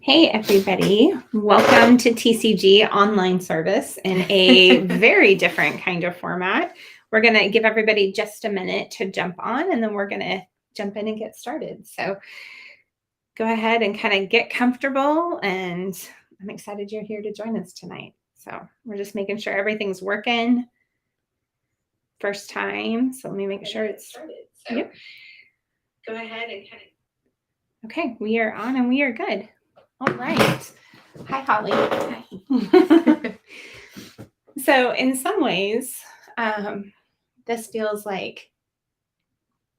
Hey, everybody. Welcome to TCG online service in a very different kind of format. We're going to give everybody just a minute to jump on, and then we're going to jump in and get started. So go ahead and kind of get comfortable, and I'm excited you're here to join us tonight. So we're just making sure everything's working. First time, so let me make sure it's started. So yep. Go ahead and kind of... Okay, we are on and we are good. All right. Hi, Holly. Hi. So in some ways, this feels like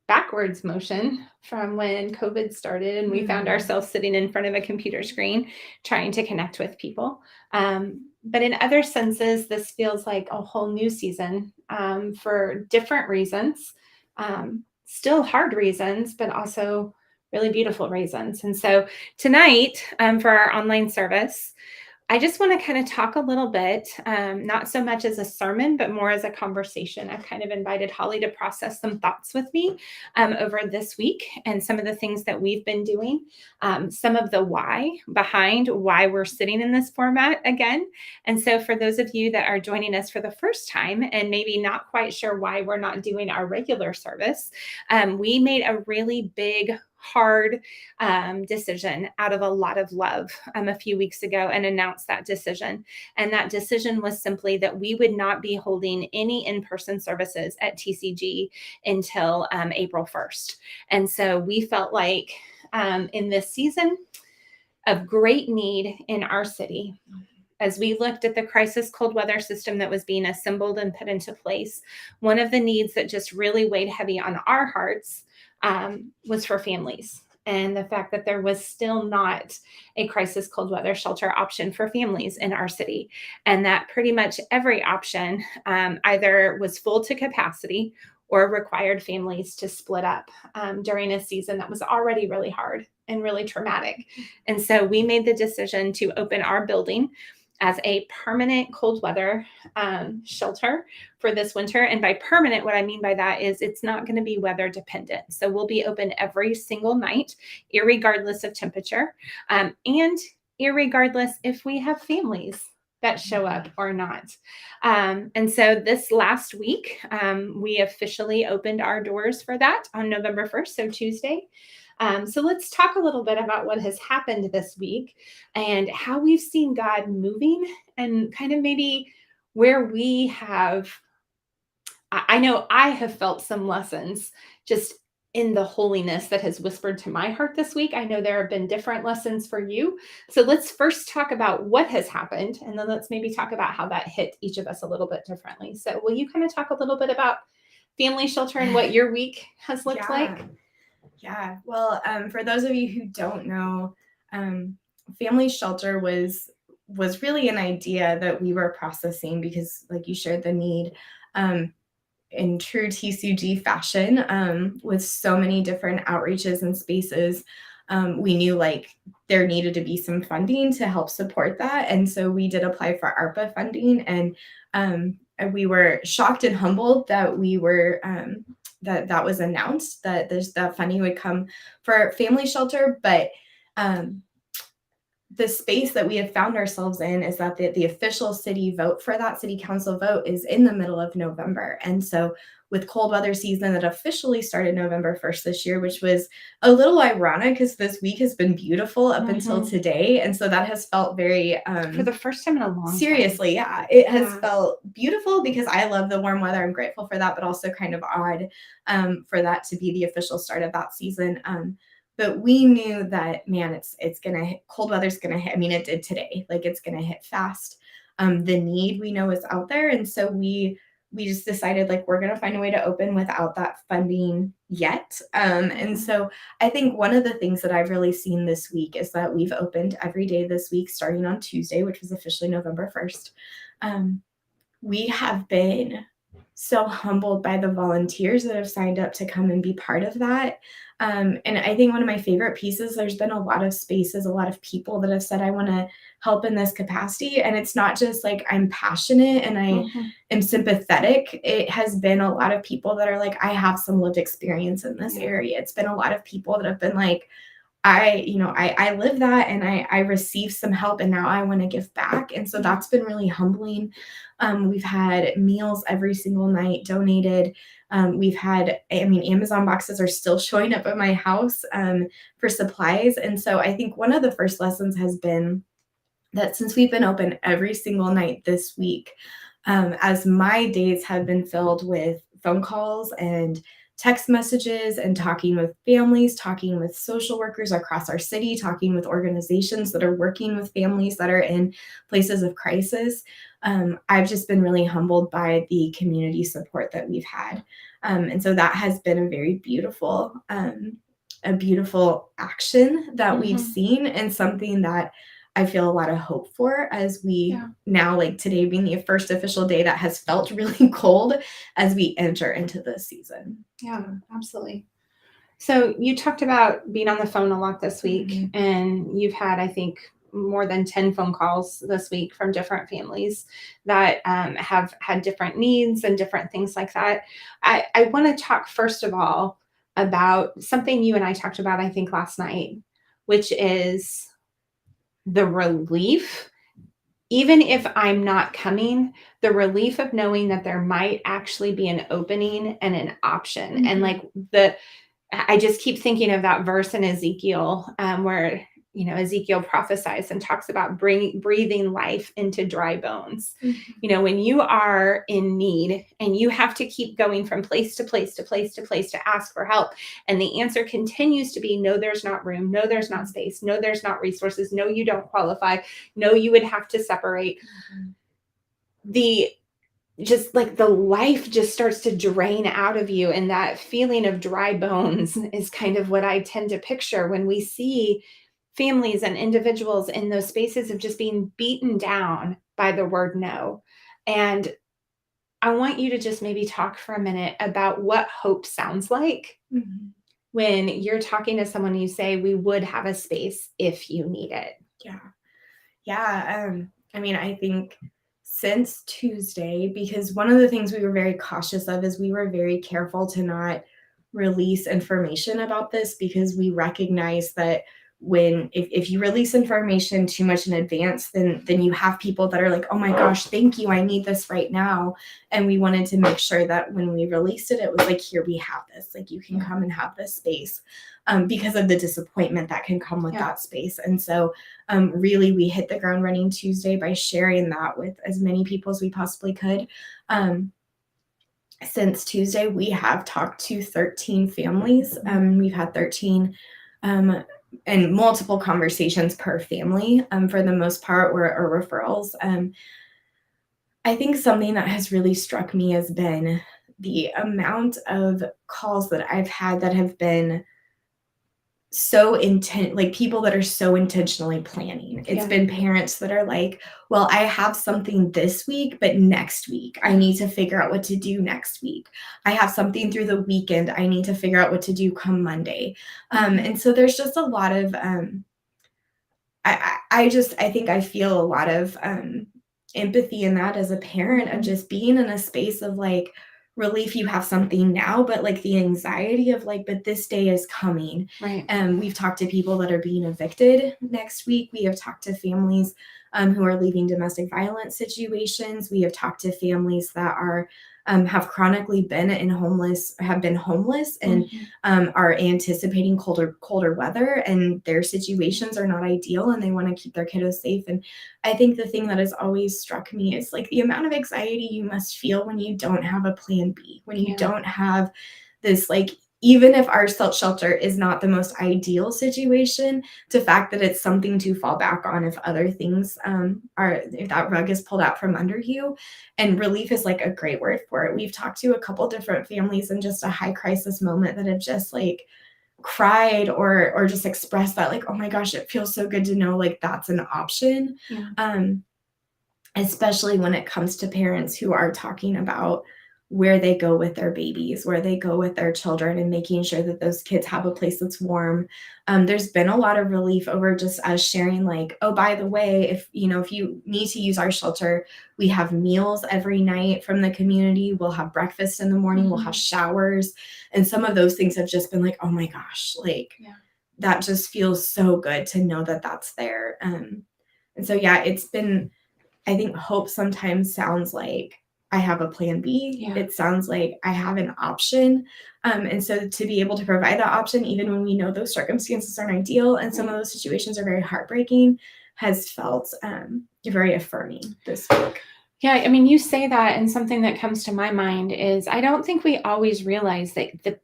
backwards motion from when COVID started and we found ourselves sitting in front of a computer screen trying to connect with people. But in other senses, this feels like a whole new season for different reasons, still hard reasons, but also really beautiful reasons. And so tonight, for our online service, I just want to kind of talk a little bit, not so much as a sermon, but more as a conversation. I've kind of invited Holly to process some thoughts with me over this week and some of the things that we've been doing, some of the why behind why we're sitting in this format again. And so for those of you that are joining us for the first time and maybe not quite sure why we're not doing our regular service, we made a really big, hard decision out of a lot of love a few weeks ago and announced that decision. And that decision was simply that we would not be holding any in-person services at TCG until April 1st. And so we felt like in this season of great need in our city, as we looked at the crisis cold weather system that was being assembled and put into place, one of the needs that just really weighed heavy on our hearts was for families, and the fact that there was still not a crisis cold weather shelter option for families in our city, and that pretty much every option either was full to capacity or required families to split up during a season that was already really hard and really traumatic. And so we made the decision to open our building as a permanent cold weather shelter for this winter. And by permanent, what I mean by that is it's not going to be weather dependent. So we'll be open every single night, irregardless of temperature, and irregardless if we have families that show up or not. And so this last week, we officially opened our doors for that on November 1st, so Tuesday. So let's talk a little bit about what has happened this week and how we've seen God moving, and kind of maybe where we have, I know I have felt some lessons just in the holiness that has whispered to my heart this week. I know there have been different lessons for you. So let's first talk about what has happened, and then let's maybe talk about how that hit each of us a little bit differently. So will you kind of talk a little bit about family shelter and what your week has looked like? Yeah. Well, for those of you who don't know, family shelter was really an idea that we were processing because, like you shared, the need in true TCG fashion, with so many different outreaches and spaces. We knew like there needed to be some funding to help support that. And so we did apply for ARPA funding, and we were shocked and humbled that we were that was announced that that funding would come for family shelter. But the space that we have found ourselves in is that the official city vote for that city council vote is in the middle of November. And so with cold weather season that officially started November 1st this year, which was a little ironic because this week has been beautiful up until today. And so that has felt very for the first time in a long seriously, time. It has felt beautiful because I love the warm weather. I'm grateful for that, but also kind of odd for that to be the official start of that season. But we knew that, man, it's gonna hit, cold weather's gonna hit. I mean, it did today. Like, it's gonna hit fast. The need we know is out there, and so we just decided like we're gonna find a way to open without that funding yet. And so I think one of the things that I've really seen this week is that we've opened every day this week, starting on Tuesday, which was officially November 1st. We have been so humbled by the volunteers that have signed up to come and be part of that. And I think one of my favorite pieces, there's been a lot of spaces, a lot of people that have said, I want to help in this capacity. And it's not just like I'm passionate and I am sympathetic. It has been a lot of people that are like, I have some lived experience in this area. It's been a lot of people that have been like, I live that, and I received some help, and now I want to give back. And so that's been really humbling. We've had meals every single night donated. We've had, I mean, Amazon boxes are still showing up at my house for supplies. And so I think one of the first lessons has been that since we've been open every single night this week, as my days have been filled with phone calls and text messages and talking with families, talking with social workers across our city, talking with organizations that are working with families that are in places of crisis, I've just been really humbled by the community support that we've had. And so that has been a beautiful action that we've seen, and something that I feel a lot of hope for as we now, like today being the first official day that has felt really cold as we enter into this season. Yeah, absolutely. So you talked about being on the phone a lot this week, and you've had, I think, more than 10 phone calls this week from different families that have had different needs and different things like that. I want to talk first of all about something you and I talked about, I think, last night, which is the relief, even if I'm not coming, the relief of knowing that there might actually be an opening and an option. And like I just keep thinking of that verse in Ezekiel where, Ezekiel prophesies and talks about breathing life into dry bones. When you are in need and you have to keep going from place to place to place to place to ask for help, and the answer continues to be, no, there's not room. No, there's not space. No, there's not resources. No, you don't qualify. No, you would have to separate. Just like the life just starts to drain out of you. And that feeling of dry bones is kind of what I tend to picture when we see families and individuals in those spaces of just being beaten down by the word no. And I want you to just maybe talk for a minute about what hope sounds like when you're talking to someone and you say, we would have a space if you need it. Yeah. I mean, I think since Tuesday, because one of the things we were very cautious of is we were very careful to not release information about this, because we recognize that if you release information too much in advance, then you have people that are like, oh my gosh, thank you, I need this right now. And we wanted to make sure that when we released it, it was like, here, we have this, like, you can come and have this space, because of the disappointment that can come with that space. And so really we hit the ground running Tuesday by sharing that with as many people as we possibly could. Since Tuesday, we have talked to 13 families. We've had 13 and multiple conversations per family, for the most part, or referrals. I think something that has really struck me has been the amount of calls that I've had that have been so like people that are so intentionally planning. It's been parents that are like, well, I have something this week, but next week I need to figure out what to do next week. I have something through the weekend. I need to figure out what to do come Monday. And so there's just a lot of, I think I feel a lot of empathy in that as a parent, of just being in a space of like relief. You have something now, but like the anxiety of like, but this day is coming. Right. We've talked to people that are being evicted next week. We have talked to families who are leaving domestic violence situations. We have talked to families that are have chronically been homeless and are anticipating colder weather, and their situations are not ideal, and they want to keep their kiddos safe. And I think the thing that has always struck me is like the amount of anxiety you must feel when you don't have a plan B, when you don't have this, like, even if our shelter is not the most ideal situation, the fact that it's something to fall back on if other things if that rug is pulled out from under you. And relief is like a great word for it. We've talked to a couple different families in just a high crisis moment that have just like cried or just expressed that, like, oh my gosh, it feels so good to know like that's an option. Especially when it comes to parents who are talking about where they go with their babies, where they go with their children, and making sure that those kids have a place that's warm. There's been a lot of relief over just us sharing, like, oh, by the way, if you need to use our shelter, we have meals every night from the community. We'll have breakfast in the morning. We'll have showers. And some of those things have just been like, oh my gosh, like, that just feels so good to know that that's there. And so, yeah, it's been, I think hope sometimes sounds like I have a plan B. Yeah. It sounds like I have an option. And so to be able to provide that option, even when we know those circumstances aren't ideal and some of those situations are very heartbreaking, has felt very affirming this week. Yeah, I mean, you say that, and something that comes to my mind is I don't think we always realize that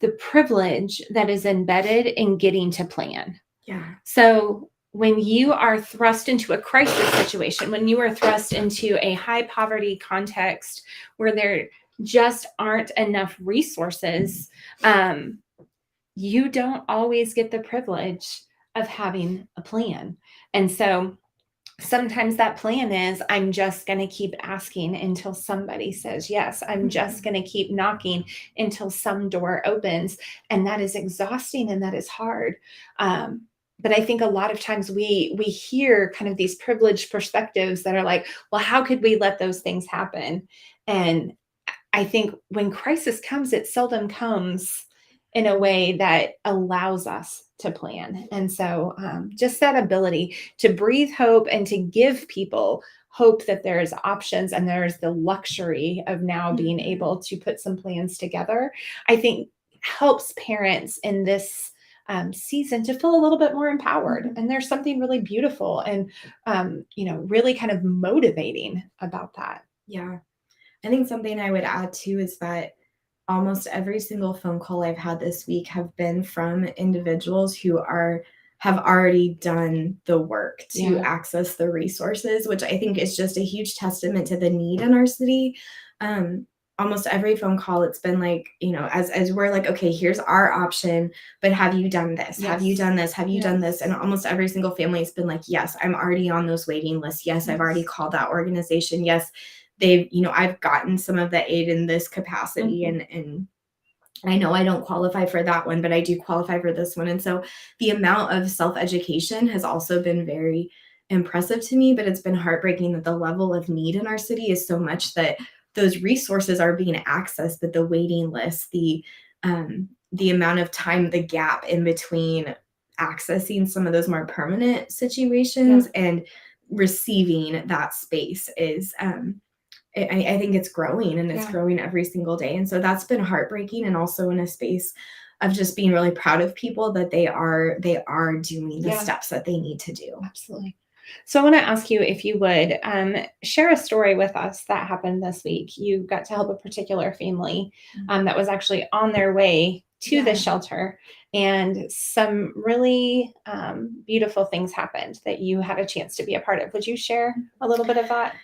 the privilege that is embedded in getting to plan. Yeah. So when you are thrust into a crisis situation, when you are thrust into a high poverty context where there just aren't enough resources, you don't always get the privilege of having a plan. And so sometimes that plan is I'm just going to keep asking until somebody says yes. I'm just going to keep knocking until some door opens. And that is exhausting and that is hard. But I think a lot of times we hear kind of these privileged perspectives that are like, well, how could we let those things happen? And I think when crisis comes, it seldom comes in a way that allows us to plan. And so just that ability to breathe hope and to give people hope that there's options and there's the luxury of now being able to put some plans together, I think helps parents in this season to feel a little bit more empowered. And there's something really beautiful and, really kind of motivating about that. Yeah. I think something I would add too is that almost every single phone call I've had this week have been from individuals who have already done the work to access the resources, which I think is just a huge testament to the need in our city. Almost every phone call, it's been like, as we're like, okay, here's our option, but have you done this? Have you done this? Have you done this? And almost every single family has been like, yes, I'm already on those waiting lists. Yes, I've already called that organization. Yes, I've gotten some of the aid in this capacity and I know I don't qualify for that one, but I do qualify for this one. And so the amount of self-education has also been very impressive to me, but it's been heartbreaking that the level of need in our city is so much that those resources are being accessed, but the waiting list, the amount of time, the gap in between accessing some of those more permanent situations and receiving that space is I think it's growing and it's growing every single day. And so that's been heartbreaking, and also in a space of just being really proud of people that they are doing the steps that they need to do. Absolutely. So I want to ask you if you would share a story with us that happened this week. You got to help a particular family that was actually on their way to the shelter, and some really beautiful things happened that you had a chance to be a part of. Would you share a little bit of that?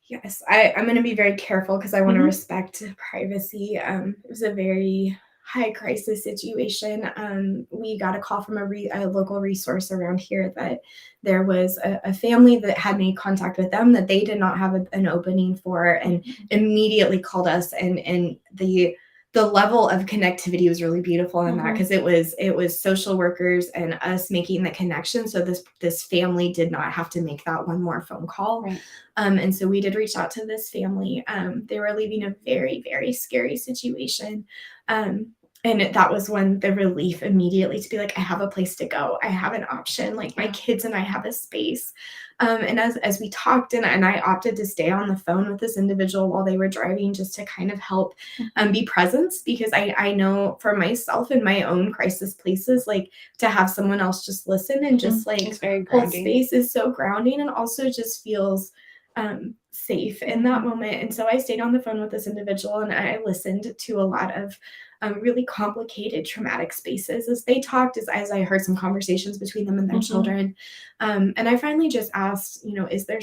Yes, I'm going to be very careful because I want to respect privacy. It was a very high crisis situation. We got a call from a local resource around here that there was a family that had made contact with them that they did not have an opening for, and immediately called us. And the level of connectivity was really beautiful in that, because it was social workers and us making the connection. So this family did not have to make that one more phone call. Right. And so we did reach out to this family. They were leaving a very, very scary situation. And that was when the relief immediately to be like, I have a place to go. I have an option. Like my kids and I have a space. And as we talked, and I opted to stay on the phone with this individual while they were driving, just to kind of help be present, because I know for myself in my own crisis places, like to have someone else just listen and just like hold space is so grounding, and also just feels safe in that moment. And so I stayed on the phone with this individual, and I listened to a lot of really complicated traumatic spaces as they talked, as I heard some conversations between them and their children. And I finally just asked, is there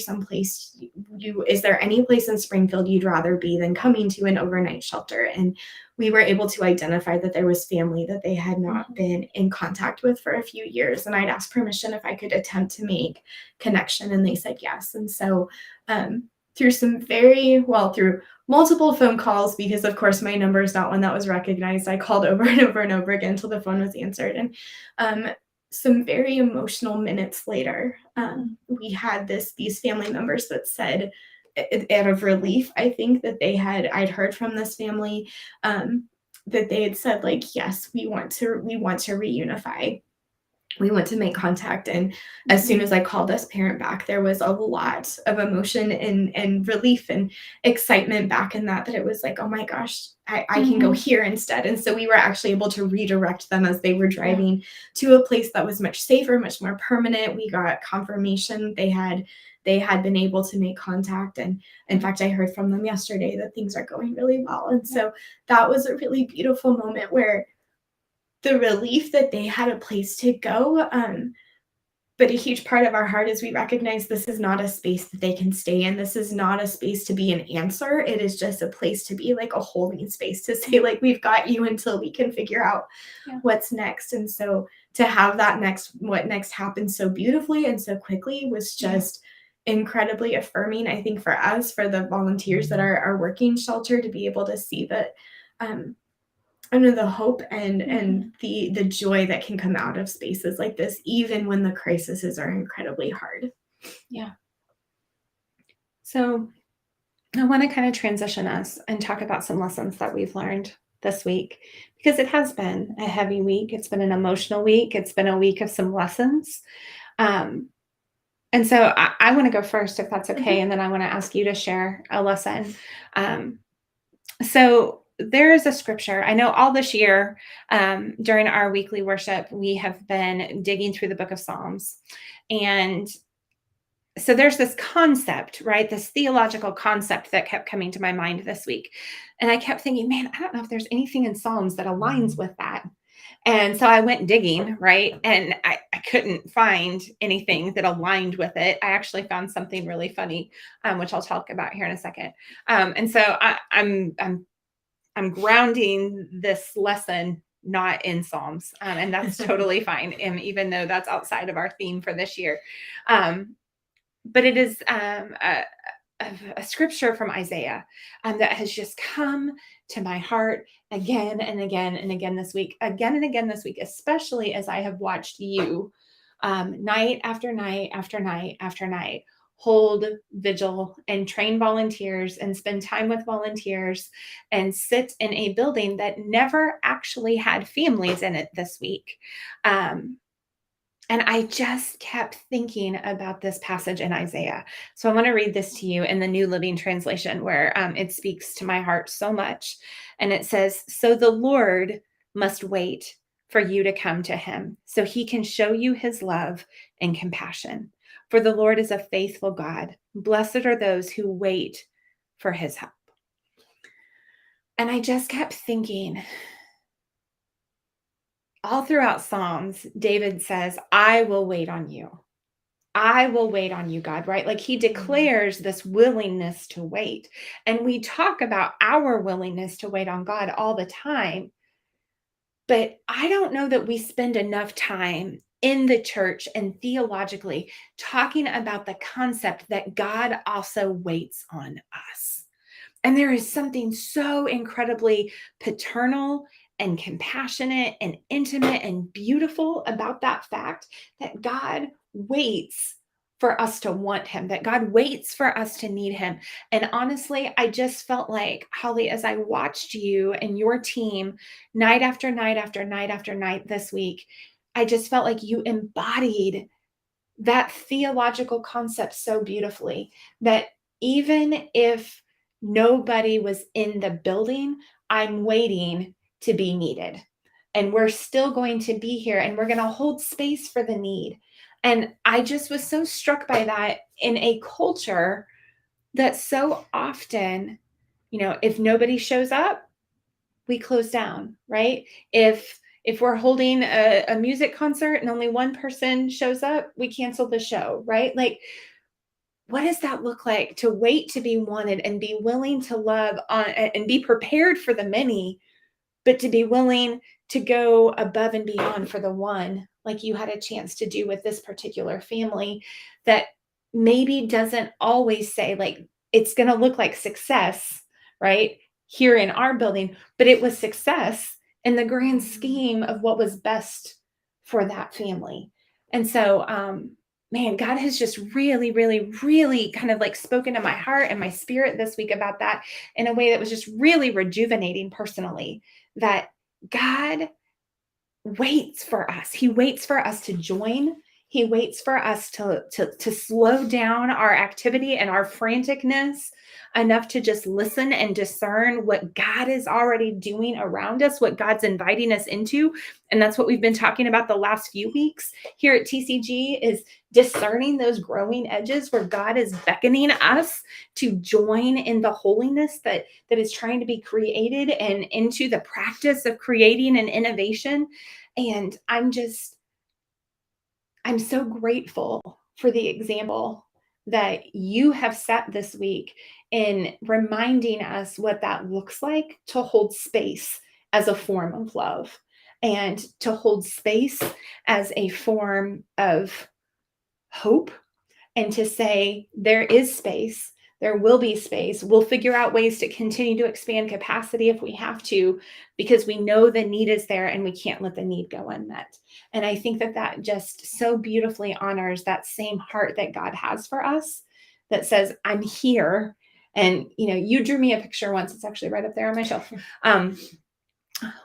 any place in Springfield you'd rather be than coming to an overnight shelter? And we were able to identify that there was family that they had not been in contact with for a few years. And I'd asked permission if I could attempt to make connection, and they said yes. And so through multiple phone calls, because of course my number is not one that was recognized, I called over and over and over again until the phone was answered. And some very emotional minutes later, we had these family members that said, out of relief, I think, that I'd heard from this family, that they had said, like, yes, we want to reunify. we went to make contact, and as soon as I called this parent back, there was a lot of emotion and relief and excitement back in that it was like, oh my gosh, I can go here instead. And so we were actually able to redirect them as they were driving to a place that was much safer, much more permanent. We got confirmation they had been able to make contact, and in fact I heard from them yesterday that things are going really well. And so that was a really beautiful moment where the relief that they had a place to go. But a huge part of our heart is we recognize this is not a space that they can stay in. This is not a space to be an answer. It is just a place to be like a holding space to say, like, we've got you until we can figure out what's next. And so to have that what next happened so beautifully and so quickly was just incredibly affirming, I think, for us, for the volunteers that are working shelter, to be able to see that the hope and the joy that can come out of spaces like this, even when the crises are incredibly hard. Yeah. So I want to kind of transition us and talk about some lessons that we've learned this week, because it has been a heavy week. It's been an emotional week. It's been a week of some lessons. And so I want to go first, if that's okay. And then I want to ask you to share a lesson. So there is a scripture. I know all this year during our weekly worship, we have been digging through the book of Psalms. And so there's this concept, right? This theological concept that kept coming to my mind this week. And I kept thinking, man, I don't know if there's anything in Psalms that aligns with that. And so I went digging, right? And I couldn't find anything that aligned with it. I actually found something really funny, which I'll talk about here in a second. And so I'm grounding this lesson not in Psalms, and that's totally fine, even though that's outside of our theme for this year. But it is a scripture from Isaiah that has just come to my heart again and again and again this week, especially as I have watched you night after night after night after night hold vigil and train volunteers and spend time with volunteers and sit in a building that never actually had families in it this week. And I just kept thinking about this passage in Isaiah. So I want to read this to you in the New Living Translation, where it speaks to my heart so much. And it says, "So the Lord must wait for you to come to him, so he can show you his love and compassion. For the Lord is a faithful God. Blessed are those who wait for his help." And I just kept thinking, all throughout Psalms, David says, I will wait on you. I will wait on you, God, right? Like he declares this willingness to wait. And we talk about our willingness to wait on God all the time. But I don't know that we spend enough time in the church and theologically talking about the concept that God also waits on us. And there is something so incredibly paternal and compassionate and intimate and beautiful about that fact that God waits for us to want him, that God waits for us to need him. And honestly, I just felt like, Holly, as I watched you and your team night after night after night after night this week, I just felt like you embodied that theological concept so beautifully, that even if nobody was in the building, I'm waiting to be needed. And we're still going to be here and we're going to hold space for the need. And I just was so struck by that in a culture that so often, if nobody shows up, we close down, right? If we're holding a music concert and only one person shows up, we cancel the show, right? Like, what does that look like to wait to be wanted and be willing to love on and be prepared for the many, but to be willing to go above and beyond for the one, like you had a chance to do with this particular family that maybe doesn't always say, like, it's going to look like success, right? Here in our building, but it was success in the grand scheme of what was best for that family. And so, man, God has just really, really, really kind of like spoken to my heart and my spirit this week about that in a way that was just really rejuvenating personally, that God waits for us. He waits for us to join. He waits for us to slow down our activity and our franticness enough to just listen and discern what God is already doing around us, what God's inviting us into. And that's what we've been talking about the last few weeks here at TCG, is discerning those growing edges where God is beckoning us to join in the holiness that is trying to be created and into the practice of creating and innovation. And I'm so grateful for the example that you have set this week in reminding us what that looks like to hold space as a form of love, and to hold space as a form of hope, and to say there is space, there will be space. We'll figure out ways to continue to expand capacity if we have to, because we know the need is there and we can't let the need go unmet. And I think that just so beautifully honors that same heart that God has for us, that says, I'm here. And, you drew me a picture once. It's actually right up there on my shelf.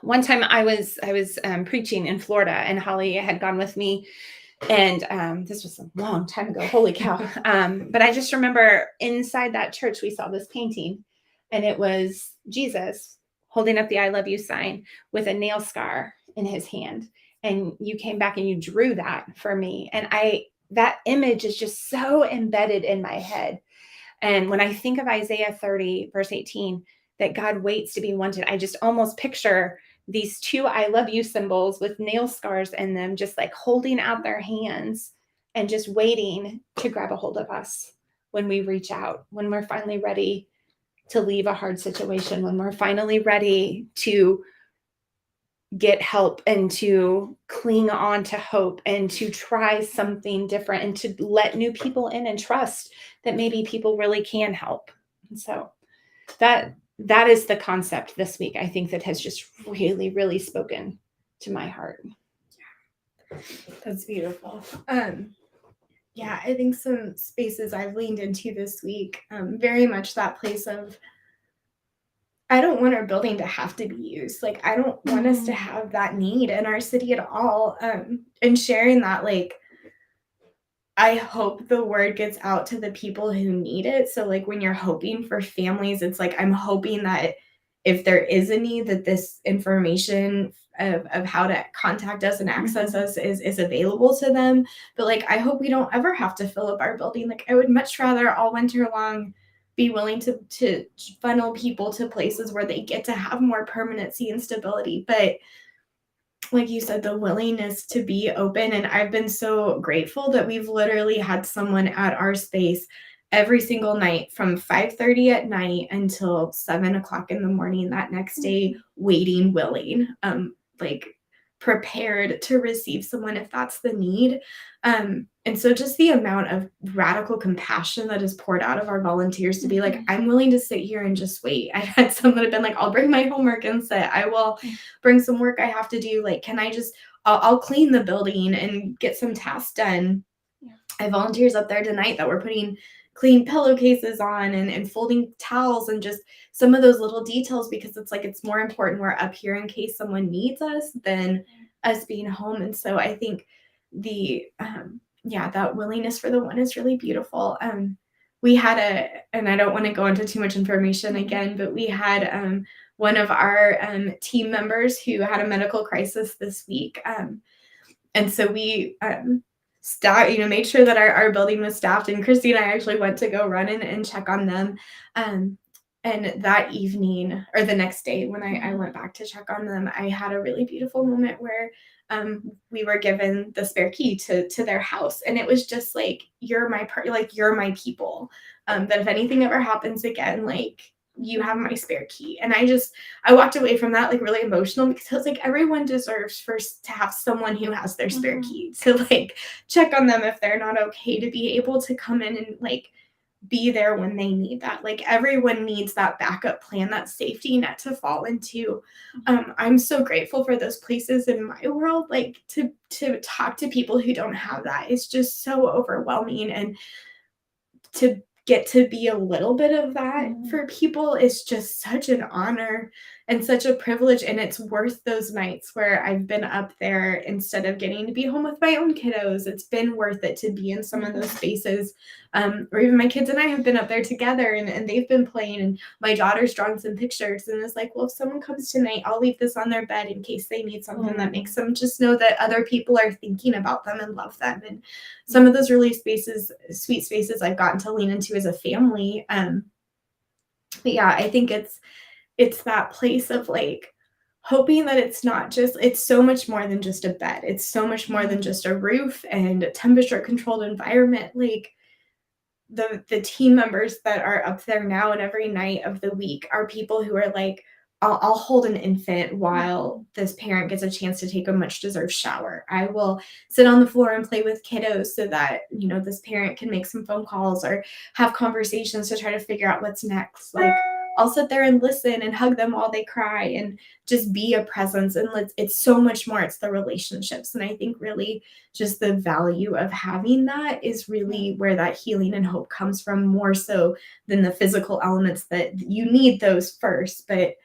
One time I was preaching in Florida, and Holly had gone with me. And this was a long time ago. Holy cow. But I just remember inside that church, we saw this painting, and it was Jesus holding up the I love you sign with a nail scar in his hand. And you came back and you drew that for me. And that image is just so embedded in my head. And when I think of Isaiah 30, verse 18, that God waits to be wanted, I just almost picture these two I love you symbols with nail scars in them, just like holding out their hands and just waiting to grab a hold of us when we reach out, when we're finally ready to leave a hard situation, when we're finally ready to get help and to cling on to hope and to try something different and to let new people in and trust that maybe people really can help. And so that is the concept this week, I think, that has just really, really spoken to my heart. That's beautiful. Yeah, I think some spaces I've leaned into this week, very much that place of, I don't want our building to have to be used. Like, I don't want us to have that need in our city at all. And sharing that, like, I hope the word gets out to the people who need it. So, like, when you're hoping for families, it's like, I'm hoping that if there is a need, that this information of how to contact us and access us is available to them. But, like, I hope we don't ever have to fill up our building. Like, I would much rather all winter long be willing to funnel people to places where they get to have more permanency and stability. But like you said, the willingness to be open. And I've been so grateful that we've literally had someone at our space every single night from 5:30 at night until 7:00 in the morning that next day, waiting, willing, like prepared to receive someone if that's the need. And so just the amount of radical compassion that is poured out of our volunteers to be like, I'm willing to sit here and just wait. I've had some that have been like, I'll bring my homework and sit. I will bring some work I have to do. Like, can I just, I'll clean the building and get some tasks done. Yeah. I have volunteers up there tonight that were putting clean pillowcases on and folding towels and just some of those little details, because it's like, it's more important we're up here in case someone needs us than us being home. And so I think that willingness for the one is really beautiful. We had and I don't want to go into too much information again, but we had one of our team members who had a medical crisis this week. And so we made sure that our building was staffed, and Christy and I actually went to go run in and check on them. And that evening, or the next day when I went back to check on them, I had a really beautiful moment where we were given the spare key to their house. And it was just like, you're my you're my people. That if anything ever happens again, like, you have my spare key. And I walked away from that like really emotional, because I was like, everyone deserves first to have someone who has their spare key to like check on them if they're not okay, to be able to come in and like be there when they need that. Like, everyone needs that backup plan, that safety net to fall into. I'm so grateful for those places in my world. Like, to talk to people who don't have that is just so overwhelming, and to get to be a little bit of that for people is just such an honor. and such a privilege, and it's worth those nights where I've been up there instead of getting to be home with my own kiddos. It's been worth it to be in some of those spaces. Or even my kids and I have been up there together, and they've been playing, and my daughter's drawn some pictures, and it's like, well, if someone comes tonight, I'll leave this on their bed in case they need something that makes them just know that other people are thinking about them and love them. And some of those really sweet spaces I've gotten to lean into as a family. But yeah, I think it's that place of like hoping that it's so much more than just a bed. It's so much more than just a roof and a temperature controlled environment. Like the team members that are up there now and every night of the week are people who are like, I'll hold an infant while this parent gets a chance to take a much deserved shower. I will sit on the floor and play with kiddos so that, this parent can make some phone calls or have conversations to try to figure out what's next. Like, I'll sit there and listen and hug them while they cry and just be a presence. And it's so much more. It's the relationships. And I think really just the value of having that is really where that healing and hope comes from, more so than the physical elements that you need those first. But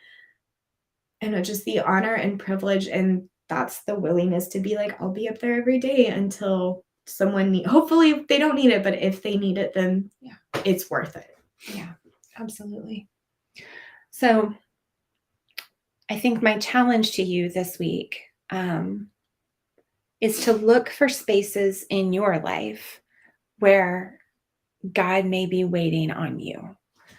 just the honor and privilege, and that's the willingness to be like, I'll be up there every day until hopefully they don't need it, but if they need it, then it's worth it. Yeah, absolutely. So I think my challenge to you this week is to look for spaces in your life where God may be waiting on you.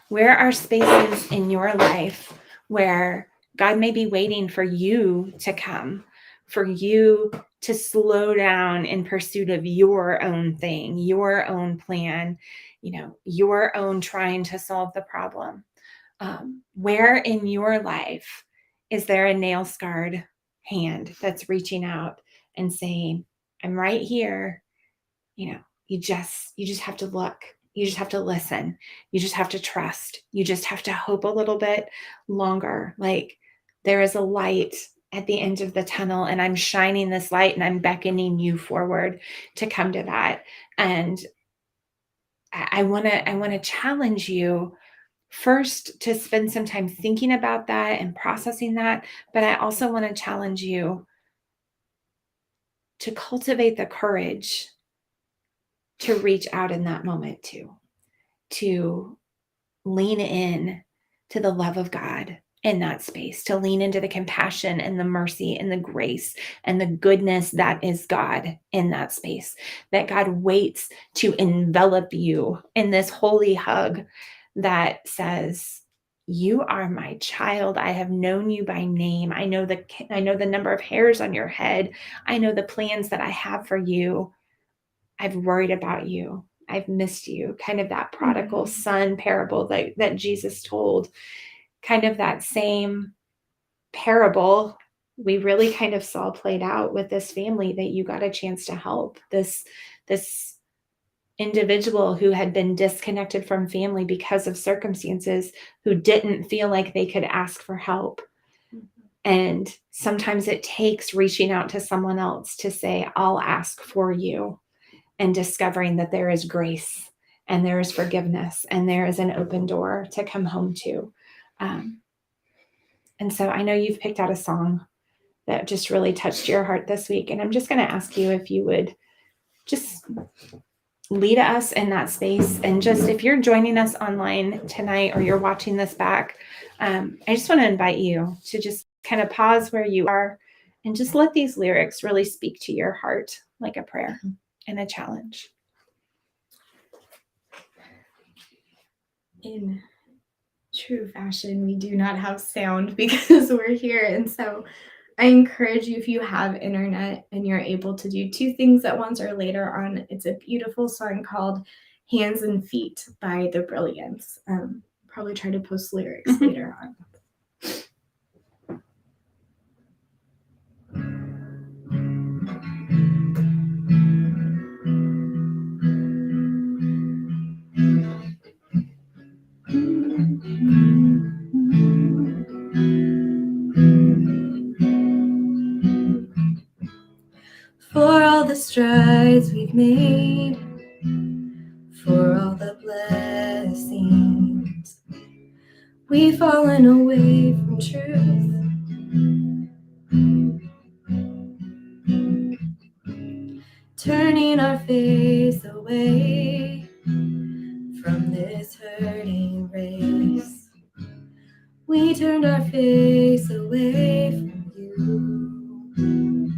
Where are spaces in your life where God may be waiting for you to come, for you to slow down in pursuit of your own thing, your own plan, your own trying to solve the problem? Where in your life is there a nail-scarred hand that's reaching out and saying, I'm right here. You just have to look. You just have to listen. You just have to trust. You just have to hope a little bit longer. Like, there is a light at the end of the tunnel, and I'm shining this light and I'm beckoning you forward to come to that. And I want to challenge you first to spend some time thinking about that and processing that. But I also want to challenge you to cultivate the courage to reach out in that moment too, to lean in to the love of God in that space, to lean into the compassion and the mercy and the grace and the goodness that is God in that space, that God waits to envelop you in this holy hug that says, you are my child. I have known you by name. I know the number of hairs on your head. I know the plans that I have for you. I've worried about you. I've missed you. Kind of that prodigal son parable that Jesus told. Kind of that same parable we really kind of saw played out with this family that you got a chance to help. This individual who had been disconnected from family because of circumstances, who didn't feel like they could ask for help. And sometimes it takes reaching out to someone else to say, I'll ask for you, and discovering that there is grace and there is forgiveness and there is an open door to come home to. And so I know you've picked out a song that just really touched your heart this week. And I'm just going to ask you if you would just lead us in that space. And just, if you're joining us online tonight or you're watching this back, I just want to invite you to just kind of pause where you are and just let these lyrics really speak to your heart like a prayer and a challenge. In true fashion, we do not have sound because we're here. And so I encourage you, if you have internet and you're able to do two things at once or later on, it's a beautiful song called Hands and Feet by The Brilliants. Probably try to post lyrics later on. For all the strides we've made, for all the blessings we've fallen away from, from truth. Turning our face away from this hurting race. We turned our face away from you.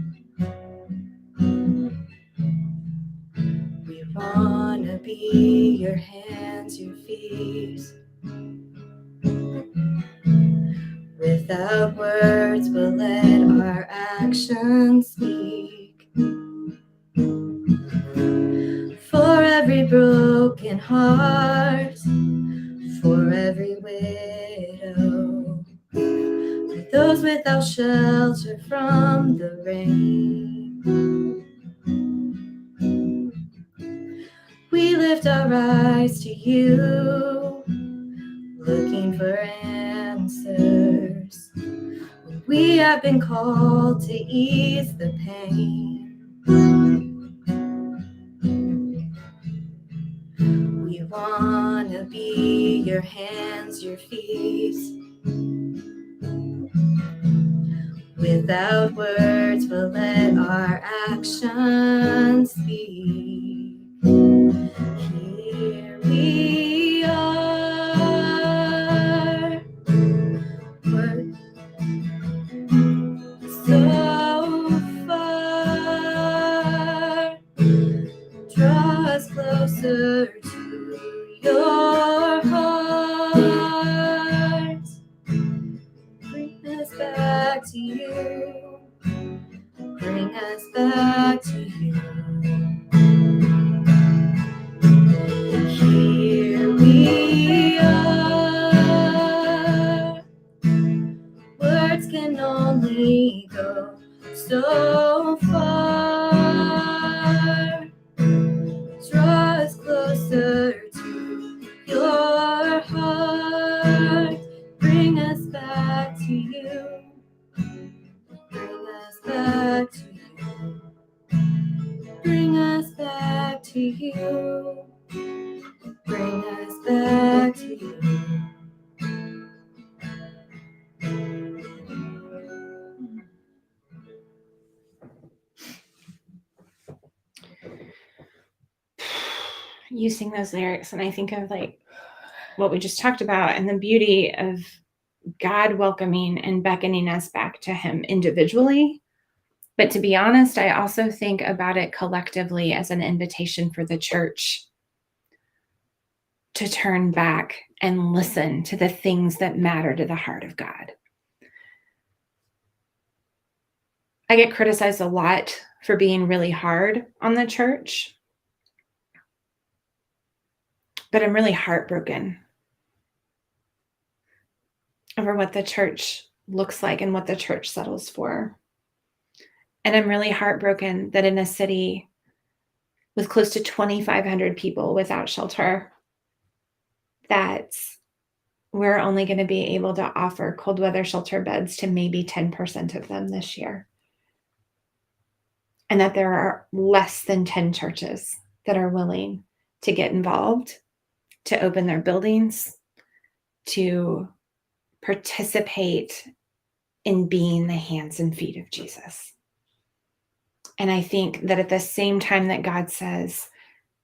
We wanna be your hands, your feet. Without words, we'll let our actions speak. For every broken heart, for every widow, for those without shelter from the rain, we lift our eyes to you, looking for answers. We have been called to ease the pain. We wanna be your hands, your feet. Without words, we'll let our actions speak. Here we are. We're so far. Draw us closer to your heart. Bring us back to you. Bring us back to you. Here we are. Words can only go so far. Draw us closer to your heart. Bring us back to you. Bring us back to you. Bring us back to you. Bring us back to you. You sing those lyrics and I think of like what we just talked about and the beauty of God welcoming and beckoning us back to him individually. But to be honest, I also think about it collectively as an invitation for the church to turn back and listen to the things that matter to the heart of God. I get criticized a lot for being really hard on the church, but I'm really heartbroken over what the church looks like and what the church settles for. And I'm really heartbroken that in a city with close to 2,500 people without shelter, that we're only going to be able to offer cold weather shelter beds to maybe 10% of them this year. And that there are less than 10 churches that are willing to get involved, to open their buildings, to participate in being the hands and feet of Jesus. And I think that at the same time that God says,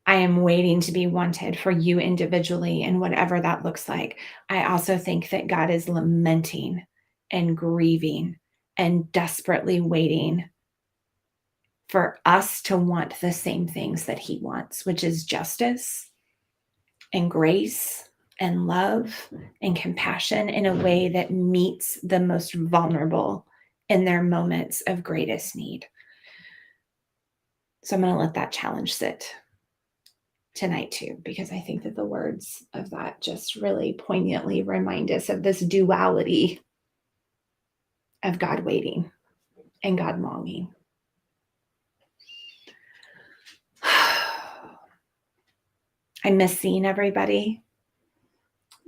I am waiting to be wanted for you individually and whatever that looks like, I also think that God is lamenting and grieving and desperately waiting for us to want the same things that he wants, which is justice and grace and love and compassion in a way that meets the most vulnerable in their moments of greatest need. So I'm going to let that challenge sit tonight too, because I think that the words of that just really poignantly remind us of this duality of God waiting and God longing. I miss seeing everybody,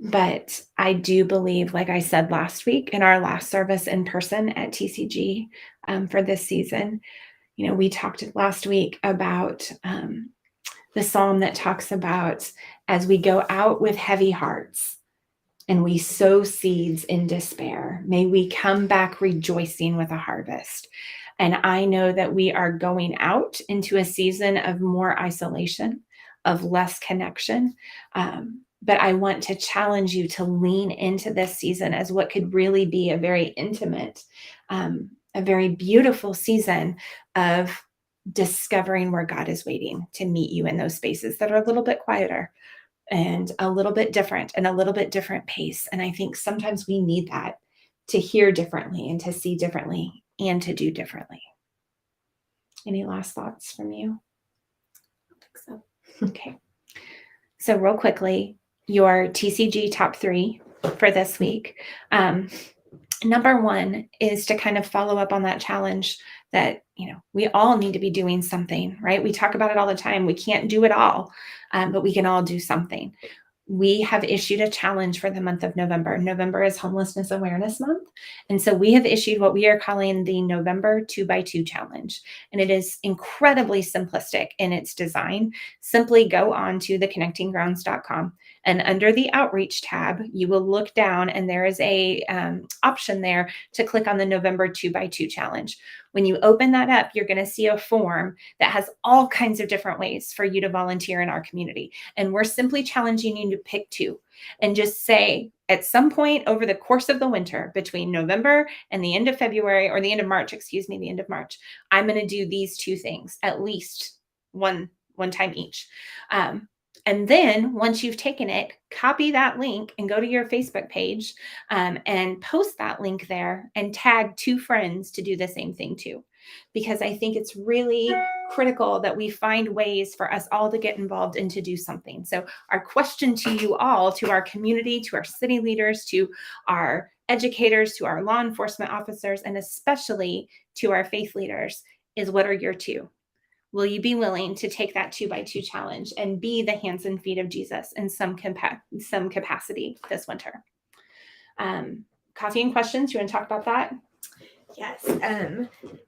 but I do believe, like I said last week in our last service in person at TCG for this season, we talked last week about the psalm that talks about as we go out with heavy hearts, and we sow seeds in despair, may we come back rejoicing with a harvest. And I know that we are going out into a season of more isolation, of less connection. But I want to challenge you to lean into this season as what could really be a very intimate, a very beautiful season of discovering where God is waiting to meet you in those spaces that are a little bit quieter and a little bit different and a little bit different pace. And I think sometimes we need that to hear differently and to see differently and to do differently. Any last thoughts from you? I think so. Okay. So real quickly, your TCG top 3 for this week. Number 1 is to kind of follow up on that challenge that, we all need to be doing something, right? We talk about it all the time. We can't do it all, but we can all do something. We have issued a challenge for the month of November. November is Homelessness Awareness Month. And so we have issued what we are calling the November 2x2 challenge. And it is incredibly simplistic in its design. Simply go on to theconnectinggrounds.com, and under the outreach tab, you will look down and there is a option there to click on the November 2x2 challenge. When you open that up, you're going to see a form that has all kinds of different ways for you to volunteer in our community. And we're simply challenging you to pick 2 and just say at some point over the course of the winter between November and the end of February, or the end of March, the end of March, I'm going to do these 2 things at least one time each. And then once you've taken it, copy that link and go to your Facebook page and post that link there and tag 2 friends to do the same thing too. Because I think it's really critical that we find ways for us all to get involved and to do something. So our question to you all, to our community, to our city leaders, to our educators, to our law enforcement officers, and especially to our faith leaders is, what are your 2? Will you be willing to take that 2x2 challenge and be the hands and feet of Jesus in some capacity this winter? Coffee and questions. You want to talk about that? Yes.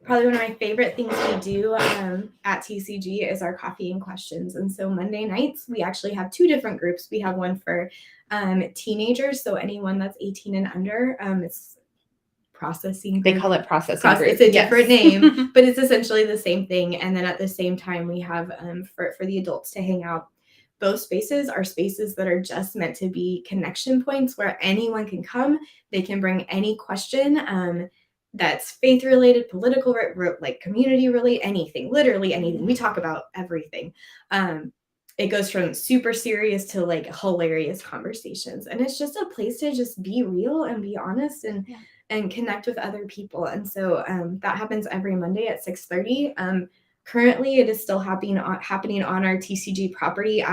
Probably one of my favorite things we do at TCG is our coffee and questions. And so Monday nights, we actually have 2 different groups. We have one for teenagers, so anyone that's 18 and under. It's processing group. They call it processing group. It's a different name, but it's essentially the same thing. And then at the same time, we have for the adults to hang out. Both spaces are spaces that are just meant to be connection points where anyone can come. They can bring any question that's faith related, political, like community related, anything, literally anything. We talk about everything. It goes from super serious to like hilarious conversations. And it's just a place to just be real and be honest and connect with other people. And so that happens every Monday at 6:30. Currently, it is still happening on our TCG property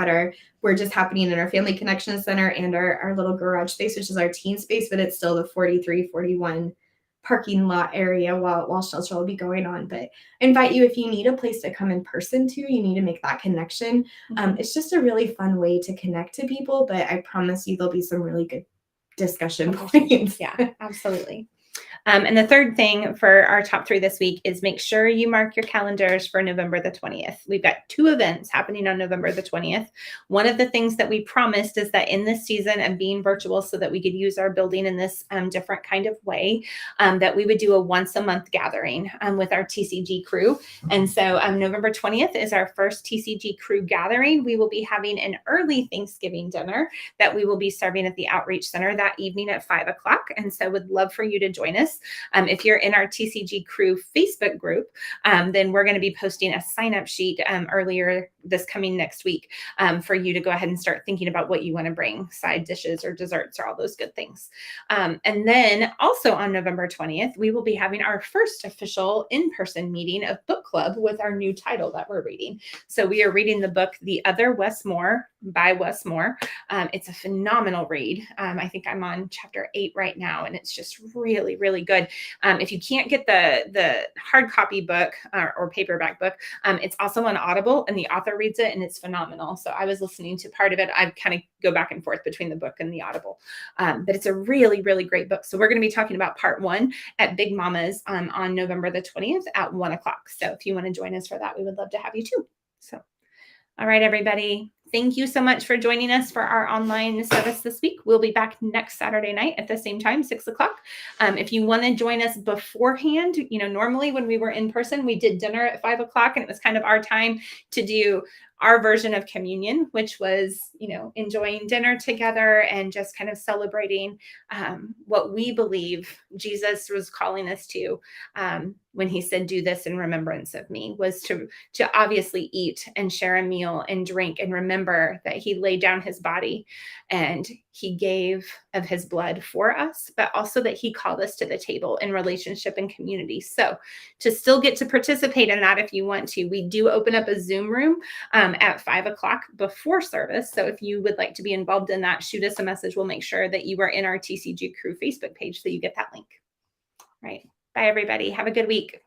we're just happening in our Family Connection Center and our little garage space, which is our teen space, but it's still the 43-41 parking lot area while shelter will be going on. But I invite you, if you need a place to come in person too, you need to make that connection. It's just a really fun way to connect to people, but I promise you there'll be some really good discussion points. Yeah, absolutely. And the third thing for our top 3 this week is make sure you mark your calendars for November the 20th. We've got 2 events happening on November the 20th. One of the things that we promised is that in this season of being virtual so that we could use our building in this different kind of way, that we would do a once a month gathering with our TCG crew. And so November 20th is our first TCG crew gathering. We will be having an early Thanksgiving dinner that we will be serving at the Outreach Center that evening at 5 o'clock. And so would love for you to join us. If you're in our TCG crew Facebook group, then we're going to be posting a sign-up sheet earlier this coming next week for you to go ahead and start thinking about what you want to bring, side dishes or desserts or all those good things. And then also on November 20th, we will be having our first official in-person meeting of book club with our new title that we're reading. So we are reading the book, The Other Wes Moore by Wes Moore. It's a phenomenal read. I think I'm on chapter 8 right now, and it's just really, really good. If you can't get the hard copy book or paperback book, it's also on Audible, and the author reads it, and it's phenomenal. So I was listening to part of it. I kind of go back and forth between the book and the Audible, but it's a really, really great book. So we're going to be talking about part 1 at Big Mama's on November the 20th at 1 o'clock. So if you want to join us for that, we would love to have you too. So, all right, everybody. thank you so much for joining us for our online service this week. We'll be back next Saturday night at the same time, 6 o'clock. If you want to join us beforehand, normally when we were in person, we did dinner at 5 o'clock, and it was kind of our time to do our version of communion, which was, enjoying dinner together and just kind of celebrating what we believe Jesus was calling us to when he said, do this in remembrance of me, was to obviously eat and share a meal and drink and remember that he laid down his body and he gave of his blood for us, but also that he called us to the table in relationship and community. So to still get to participate in that, if you want to, we do open up a Zoom room at 5 o'clock before service. So if you would like to be involved in that, shoot us a message. We'll make sure that you are in our TCG Crew Facebook page so you get that link. All right. Bye, everybody. Have a good week.